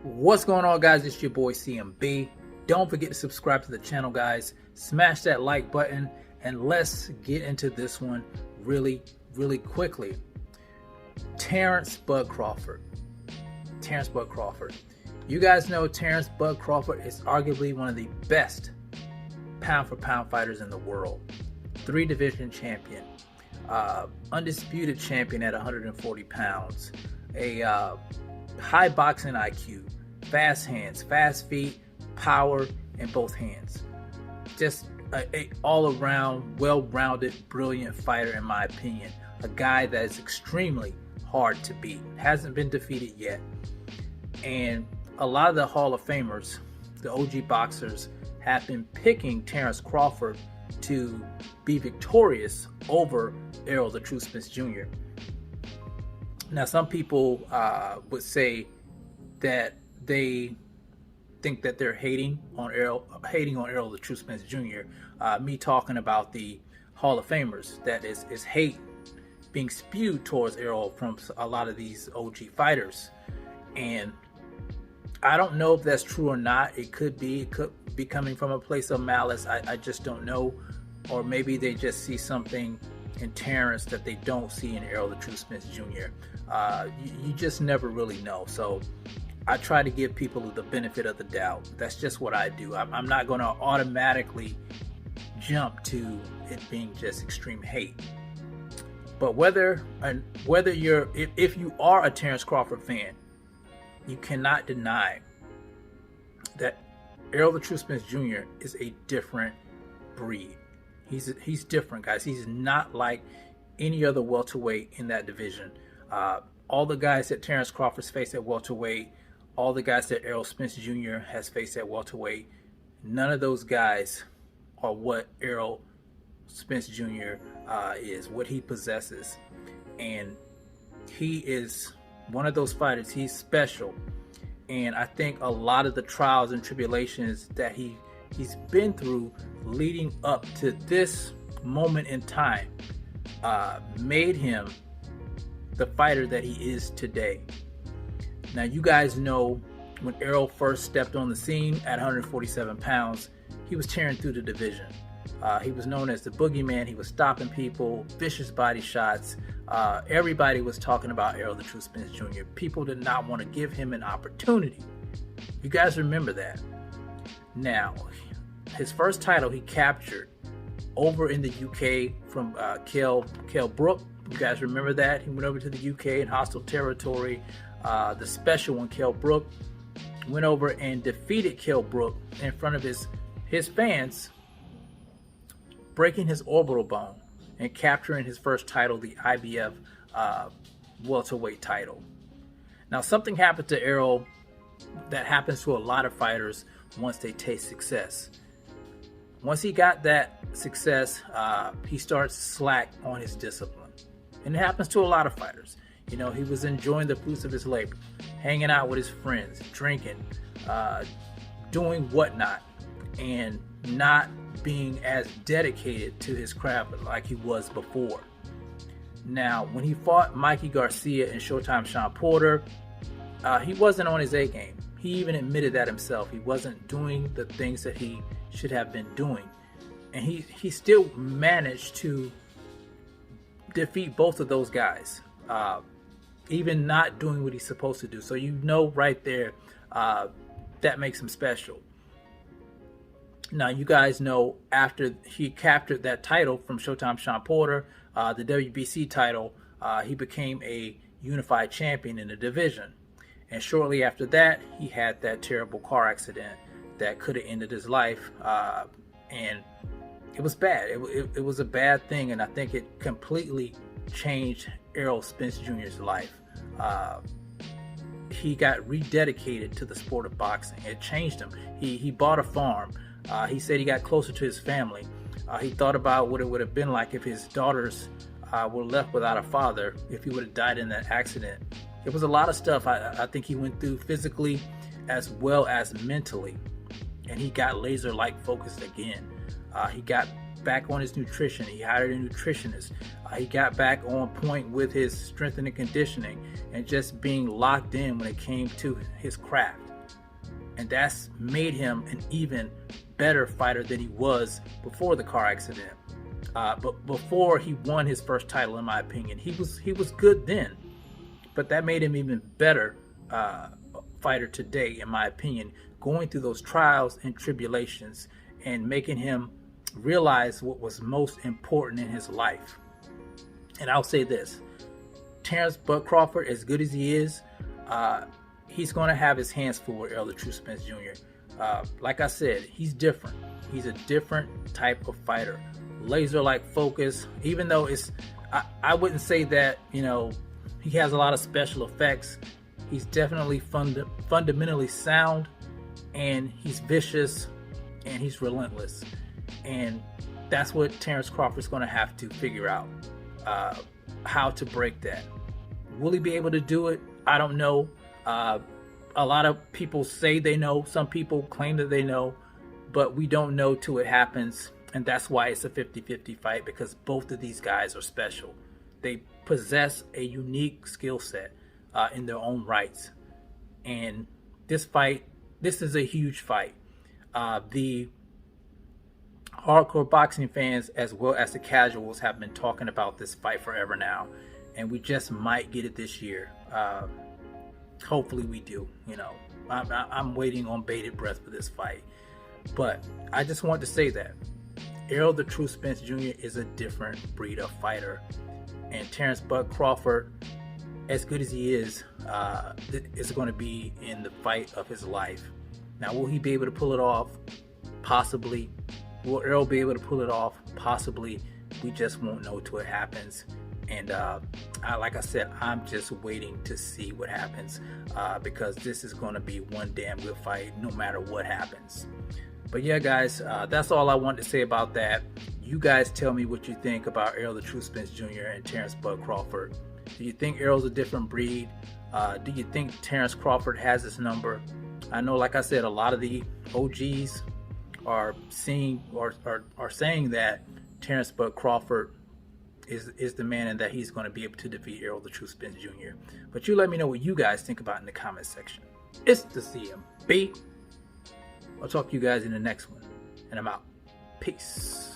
What's going on, guys? It's your boy CMB. Don't forget to subscribe to the channel, guys. Smash that like button and let's get into this one really quickly. Terrence Bud Crawford. You guys know Terrence Bud Crawford is arguably one of the best pound for pound fighters in the world. 3-division champion, undisputed champion at 140 pounds, a high boxing IQ, fast hands, fast feet, power in both hands. Just a all-around, well-rounded, brilliant fighter, in my opinion. A guy that is extremely hard to beat. Hasn't been defeated yet. And a lot of the Hall of Famers, the OG boxers, have been picking Terrence Crawford to be victorious over Errol the Truth Spence Jr. Now, some people would say that they think that they're hating on Errol the Truth Spence Jr. Me talking about the Hall of Famers, that is hate being spewed towards Errol from a lot of these OG fighters, and I don't know if that's true or not. It could be coming from a place of malice. I just don't know, or maybe they just see something in Terrence that they don't see in Errol the Truth Spence Jr. You just never really know. So I try to give people the benefit of the doubt. That's just what I do. I'm not going to automatically jump to it being just extreme hate. But if you are a Terrence Crawford fan, you cannot deny that Errol the Truth Spence Jr. is a different breed. He's different, guys. He's not like any other welterweight in that division. All the guys that Terrence Crawford's faced at welterweight, all the guys that Errol Spence Jr. has faced at welterweight, none of those guys are what Errol Spence Jr. is, what he possesses. And he is one of those fighters. He's special. And I think a lot of the trials and tribulations that he's been through leading up to this moment in time made him the fighter that he is today. Now, you guys know when Errol first stepped on the scene at 147 pounds, he was tearing through the division. He was known as the boogeyman. He was stopping people, vicious body shots. Everybody was talking about Errol the Truth Spence Jr. People did not want to give him an opportunity. You guys remember that. Now, his first title he captured over in the UK from Kell Brook. You guys remember that? He went over to the UK in hostile territory. The special one, Kell Brook, went over and defeated Kell Brook in front of his fans, breaking his orbital bone and capturing his first title, the IBF welterweight title. Now, something happened to Errol that happens to a lot of fighters once they taste success. Once he got that success, he starts slack on his discipline. And it happens to a lot of fighters. You know, he was enjoying the fruits of his labor, hanging out with his friends, drinking, doing whatnot, and not being as dedicated to his craft like he was before. Now, when he fought Mikey Garcia and Showtime Shawn Porter, he wasn't on his A game. He even admitted that himself. He wasn't doing the things that he should have been doing. And he still managed to defeat both of those guys, even not doing what he's supposed to do. So you know right there, that makes him special. Now, you guys know after he captured that title from Showtime Shawn Porter, the WBC title, he became a unified champion in the division. And shortly after that, he had that terrible car accident that could have ended his life. And it was bad. It was a bad thing, and I think it completely changed Errol Spence Jr.'s life. He got rededicated to the sport of boxing. It changed him. He bought a farm. He said he got closer to his family. He thought about what it would have been like if his daughters were left without a father, if he would have died in that accident. It was a lot of stuff I think he went through physically as well as mentally. And he got laser-like focused again. He got back on his nutrition. He hired a nutritionist. He got back on point with his strength and conditioning and just being locked in when it came to his craft. And that's made him an even better fighter than he was before the car accident. But before he won his first title, in my opinion, he was good then. But that made him even better fighter today, in my opinion, going through those trials and tribulations and making him realize what was most important in his life. And I'll say this, Terrence Bud Crawford, as good as he is, he's going to have his hands full with Errol the Truth Spence Jr. Like I said, he's different. He's a different type of fighter. Laser-like focus, even though I wouldn't say that, he has a lot of special effects. He's definitely fundamentally sound, and he's vicious, and he's relentless. And that's what Terrence Crawford's going to have to figure out, how to break that. Will he be able to do it? I don't know. A lot of people say they know. Some people claim that they know, but we don't know till it happens. And that's why it's a 50-50 fight, because both of these guys are special. They possess a unique skill set in their own rights. And this is a huge fight. The hardcore boxing fans as well as the casuals have been talking about this fight forever now. And we just might get it this year. Hopefully we do. I'm waiting on bated breath for this fight. But I just want to say that Errol the Truth Spence Jr. is a different breed of fighter. And Terrence Bud Crawford, as good as he is going to be in the fight of his life. Now, will he be able to pull it off? Possibly. Will Errol be able to pull it off? Possibly. We just won't know till it happens. And like I said, I'm just waiting to see what happens because this is going to be one damn good fight no matter what happens. But yeah, guys, that's all I wanted to say about that. You guys tell me what you think about Errol the Truth Spence Jr. and Terrence Bud Crawford. Do you think Errol's a different breed? Do you think Terrence Crawford has his number? I know, like I said, a lot of the OGs are saying that Terrence Bud Crawford is the man and that he's going to be able to defeat Errol the Truth Spence Jr. But you let me know what you guys think about in the comment section. It's the CMB. I'll talk to you guys in the next one. And I'm out. Peace.